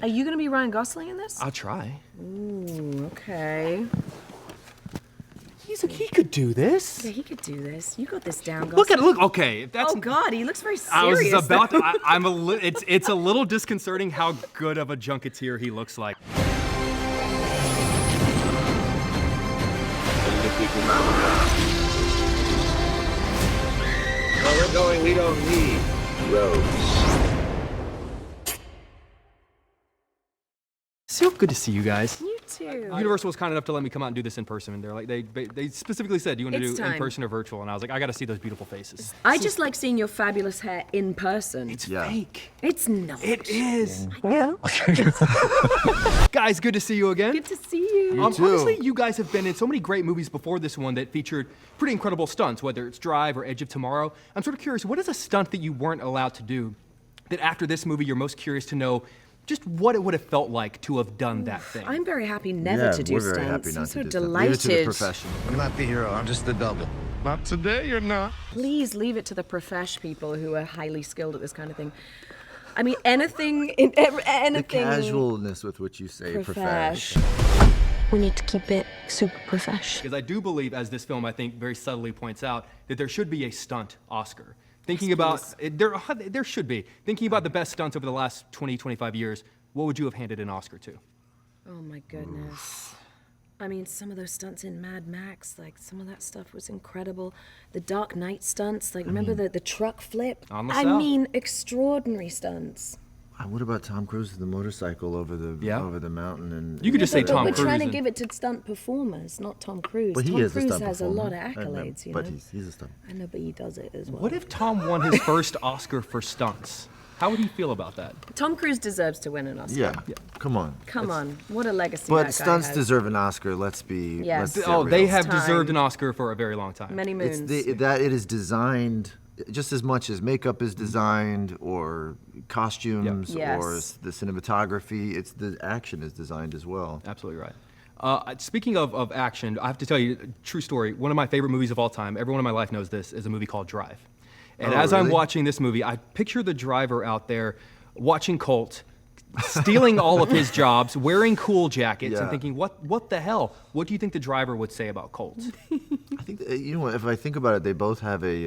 Are you gonna be Ryan Gosling in this? I'll try. Ooh, okay. He could do this. Yeah, he could do this. You got this down, Look Gosling. okay. If that's, Oh God, he looks very I serious. was about to. It's a little disconcerting how good of a junketeer he looks like. Where we're going, we don't need roads. So good to see you guys. You too. Universal was kind enough to let me come out and do this in person, and they're like, they specifically said, do you want to It's do time. in person or virtual? And I was like, I got to see those beautiful faces. I just like seeing your fabulous hair in person. It's fake. It's not. It is. Yeah. Guys, good to see you again. Good to see you. Honestly, you guys have been in so many great movies before this one that featured pretty incredible stunts, whether it's Drive or Edge of Tomorrow. I'm sort of curious, what is a stunt that you weren't allowed to do that after this movie you're most curious to know just what it would have felt like to have done that thing? I'm very happy never to do we're stunts. very happy not I'm to so do stunts. delighted. Leave it to the professional. I'm not the hero, I'm just the double. Not today, you're not. Please leave it to the profesh people who are highly skilled at this kind of thing. I mean, anything. The casualness with which you say profesh. We need to keep it super profesh. Because I do believe, as this film I think very subtly points out, that there should be a stunt Oscar. Thinking about, there should be. Thinking about the best stunts over the last 20, 25 years, what would you have handed an Oscar to? Oh my goodness. I mean, some of those stunts in Mad Max, like some of that stuff was incredible. The Dark Knight stunts, like remember the truck flip? On the I cell. mean, extraordinary stunts. What about Tom Cruise with the motorcycle over the mountain? And You could just say But Tom we're Cruise. trying to and- give it to stunt performers, not Tom Cruise. But he Tom is Cruise a stunt has performer. a lot of I know, accolades, you but know. he's a stunt. I know, but he does it as well. What if Tom won his first Oscar for stunts? How would you feel about that? Tom Cruise deserves to win an Oscar. Yeah. Come on. Come on, what a legacy But that guy stunts has. deserve an Oscar. Let's be. Yes. Let's Oh, get they real. have Time. deserved an Oscar for a very long time. Many It's moons. that it is designed just as much as makeup is designed, or costumes, Yes. or the cinematography. It's the action is designed as well. Absolutely right. Speaking of action, I have to tell you a true story. One of my favorite movies of all time, everyone in my life knows this, is a movie called Drive. And Oh, as I'm really? watching this movie, I picture the driver out there watching Colt, stealing all of his jobs, wearing cool jackets, and Yeah. thinking, what the hell? What do you think the driver would say about Colt? I think you know what, if I think about it, they both have a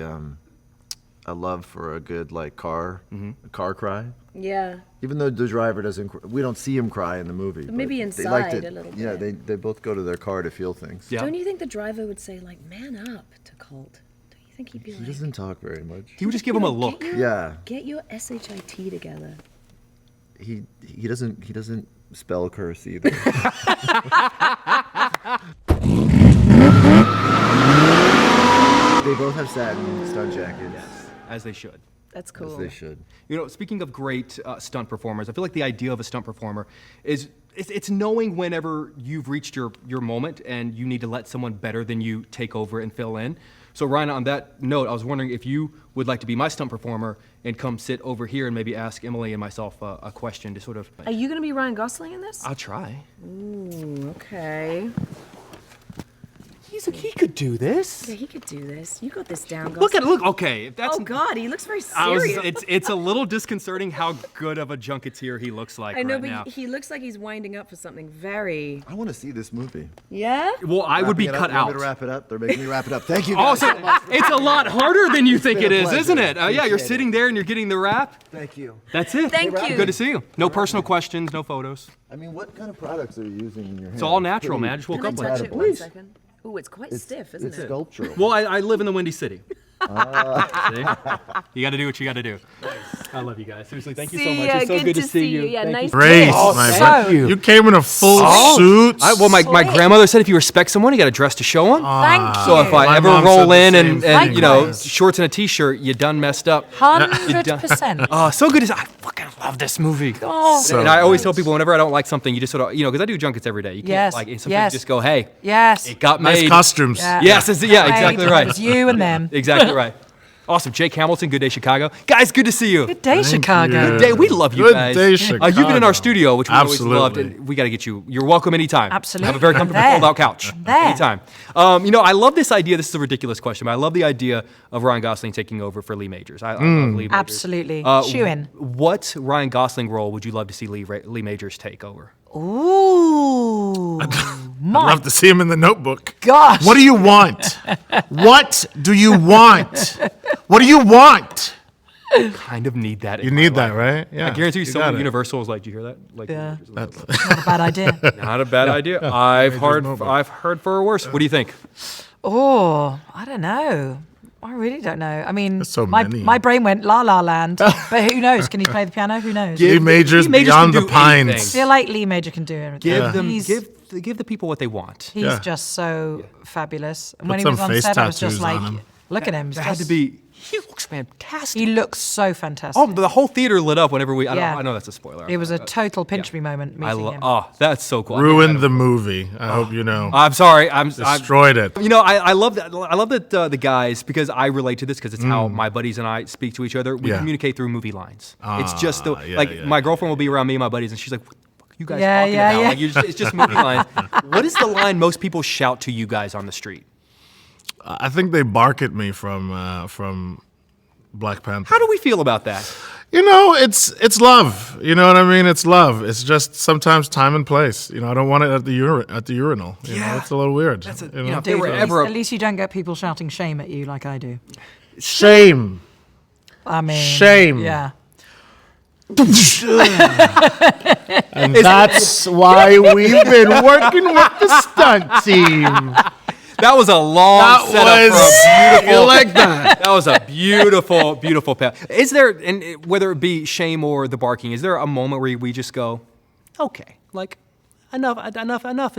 love for a good car cry. Yeah. Even though the driver doesn't, we don't see him cry in the movie. But maybe they inside like to, a little Yeah, bit. they both go to their car to feel things. Yeah. Don't you think the driver would say, like, man up to Colt? Don't you think he'd be He like, doesn't talk very much. He would just give him a look. Get your SHIT together. He doesn't spell curse either. They both have satin stunt jackets. Yes, as they should. That's cool. As they should. You know, speaking of great stunt performers, I feel like the idea of a stunt performer is it's knowing whenever you've reached your moment and you need to let someone better than you take over and fill in. So Ryan, on that note, I was wondering if you would like to be my stunt performer and come sit over here and maybe ask Emily and myself a question to sort of. Are you gonna be Ryan Gosling in this? I'll try. Ooh, okay. He could do this. Yeah, he could do this. You got this down, Gosling. Look, okay. If that's Oh God, he looks very I was, serious. it's a little disconcerting how good of a junketeer he looks like I know, right but now. he looks like he's winding up for something very. I want to see this movie. Yeah. Well, I would be Wrapping it cut up. You want out. me to wrap it up? They're making me wrap it up. Thank you. Oh, Guys. so it's a lot harder than you think it been a is, pleasure. isn't it? Yeah, you're Appreciate sitting there and you're getting the wrap. Thank you. That's it. Thank you. Good to see you. No personal questions, no photos. I mean, what kind of products are you using in your hair? It's all natural, man. I just woke Can I up with touch it. it 1 second? Ooh, it's quite stiff, isn't It's it? sculptural. Well, I live in the Windy City. See? You got to do what you got to do. I love you guys. Seriously, thank you so much. It's so good to see you. Yeah, Thank nice. Grace, to my so, friend. You came in a full suit. My Sweet. grandmother said if you respect someone, you got a dress to show them. Thank you. So if I My ever mom roll said in the and same you know, thing. shorts and a t-shirt, you done messed up. 100%. Oh, so good. I fucking love this movie. Oh, So And I always tell people whenever I don't like something, you just sort of, because I do junkets every day. You can't Yes, like sometimes yes. just go, hey, yes. it got nice made. costumes. Yeah. Yes, exactly Right, right. It's you and them. Exactly right. Awesome. Jake Hamilton, Good Day Chicago. Guys, good to see you. Good day, Chicago. Good day. We love you Good guys. day, You've been in Chicago. our studio, which we always loved, Absolutely. and we got to get you. You're welcome anytime. Absolutely. Have a very I'm comfortable there. fold-out couch. I'm there. Anytime. I love this idea. This is a ridiculous question, but I love the idea of Ryan Gosling taking over for Lee Majors. I love Lee Majors. Absolutely. Shoe in. What Ryan Gosling role would you love to see Lee Majors take over? Ooh. I'd love to see him in The Notebook. Gosh. What do you want? What do you want? What do you want? Kind of need that. You need that, right? Yeah. I guarantee you, got someone it. at Universal was like, "Do you hear that?" Like, Yeah. Majors is Not a bad idea. not a bad idea. I've heard for worse. What do you think? Oh, I don't know. I really don't know. I mean, There's so my many. brain went La La Land, but who knows? Can he play the piano? Who knows? Lee Majors Lee Majors Beyond can the do Pines. I anything. feel like Lee Major can do everything. Give them, He's, give the people what they want. he's Yeah. just so fabulous. And Put when he some was on face set, I was tattoos just like, on him. look at him. He's That had to just- be. He looks fantastic. He looks so fantastic. Oh, the whole theater lit up whenever we. Yeah. I know that's a spoiler. It was a total pinch me moment I meeting love. him. Oh, that's so cool. Ruined the movie. I hope you know. I'm sorry. I'm Destroyed it. You know, I love that. I love that the guys, because I relate to this because it's how my buddies and I speak to each other. We Yeah. communicate through movie lines. It's just the yeah, like yeah, my girlfriend will be around me and my buddies, and she's like, "What the fuck are you guys Yeah, talking yeah, about?" yeah. Like, it's just movie lines. What is the line most people shout to you guys on the street? I think they bark at me from Black Panther. How do we feel about that? You know, it's love. You know what I mean? It's love. It's just sometimes time and place. You know, I don't want it at the urinal. You know, it's a little weird. That's you you know, if Dude, they were at, ever. least, at least you don't get people shouting shame at you like I do. Shame. I mean, Shame. Yeah. And that's why we've been working with the stunt team. That was a long setup for a beautiful. You like that? That was a beautiful, beautiful path. Is there, and whether it be shame or the barking, is there a moment where we just go, okay, like enough is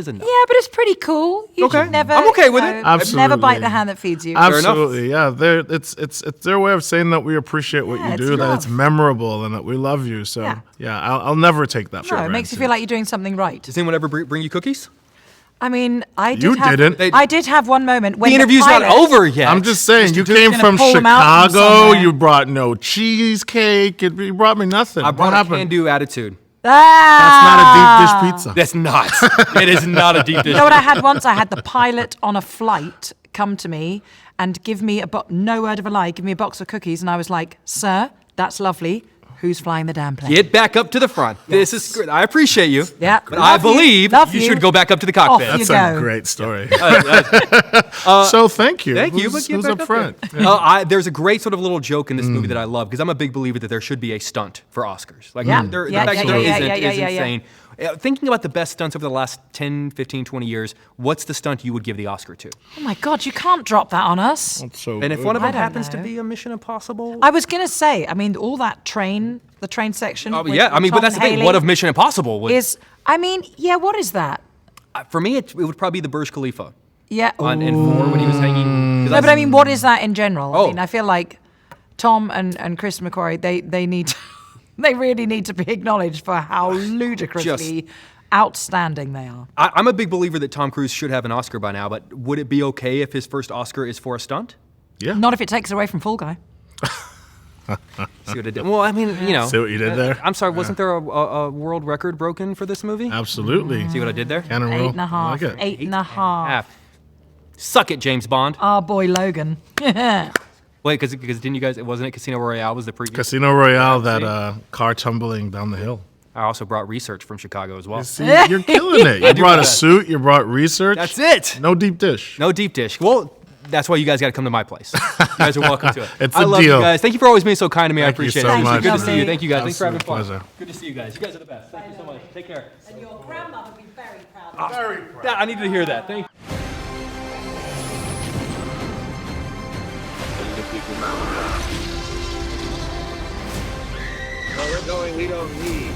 enough? Yeah, but it's pretty cool. You Okay. should never. I'm okay with it. Never Absolutely. bite the hand that feeds you. enough. Absolutely, yeah. It's their way of saying that we appreciate what Yeah, you it's do, that it's love. memorable, and that we love you. So Yeah. yeah, I'll never take that for No, it granted. makes you feel like you're doing something right. Does anyone ever bring you cookies? I mean, I did You have, didn't. I did have one moment when The interview's not pilot- over yet. I'm just saying, you Just came gonna from pull 'em out from Chicago. somewhere. You brought no cheesecake. You brought me nothing. I What brought a happened? can-do attitude. That's not a deep dish pizza. That's not. It is not a deep dish. You know what I had once? I had the pilot on a flight come to me and give me no word of a lie, give me a box of cookies, and I was like, "Sir, that's lovely. Who's flying the damn plane?" Get back up to the front. This is great. I appreciate you. Yeah. But I Love you. believe Love you you. should go back up to the cockpit. Off you That's a go. great story. So thank you. Thank you. Who's, but get who's back up front? there. There's a great sort of little joke in this movie that I love because I'm a big believer that there should be a stunt for Oscars. Like, Yeah. the Yeah, fact yeah, that there yeah, isn't yeah, is yeah, yeah. insane. Thinking about the best stunts over the last 10, 15, 20 years, what's the stunt you would give the Oscar to? Oh my God, you can't drop that on us. So And if one of I them don't happens to know. be a Mission Impossible. I was gonna say, I mean, all that the train section. Oh, with- yeah, I with mean, but Tom that's the and thing. Haley What if Mission Impossible was? is? I mean, yeah, what is that? For me, it would probably be the Burj Khalifa Yeah. in 4 when he was hanging. No, but I mean, what is that in general? Oh. I mean, I feel like Tom and Chris McQuarrie, they need to, they really need to be acknowledged for how ludicrously outstanding they are. I'm a big believer that Tom Cruise should have an Oscar by now, but would it be okay if his first Oscar is for a stunt? yeah. Not if it takes away from Fall Guy. See what I did? Well, I mean, you know. See what you did there? I'm sorry, wasn't there a world record broken for this movie? Absolutely. See what I did there? Cannon roll. 8.5. I like it. 8.5. Half. Suck it, James Bond. Our boy Logan. Wait, because didn't you guys? Wasn't it Casino Royale was the previous? Casino Royale, that car tumbling down the hill. I also brought research from Chicago as well. See, you're killing it. You brought a suit. You brought research. That's it. No deep dish. No deep dish. Well, that's why you guys got to come to my place. You guys are welcome to it. It's I a love deal. you guys. Thank you for always being so kind to me. I Thank you appreciate so it. Seriously, much. good to see you. Lovely. Thank you guys. Thanks for having Absolute fun. pleasure. Good to see you guys. You guys are the best. Thank you so much. Take care. And your grandmother would be very proud. I needed to hear that. Thank you. Where we're going, we don't need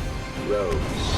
roads.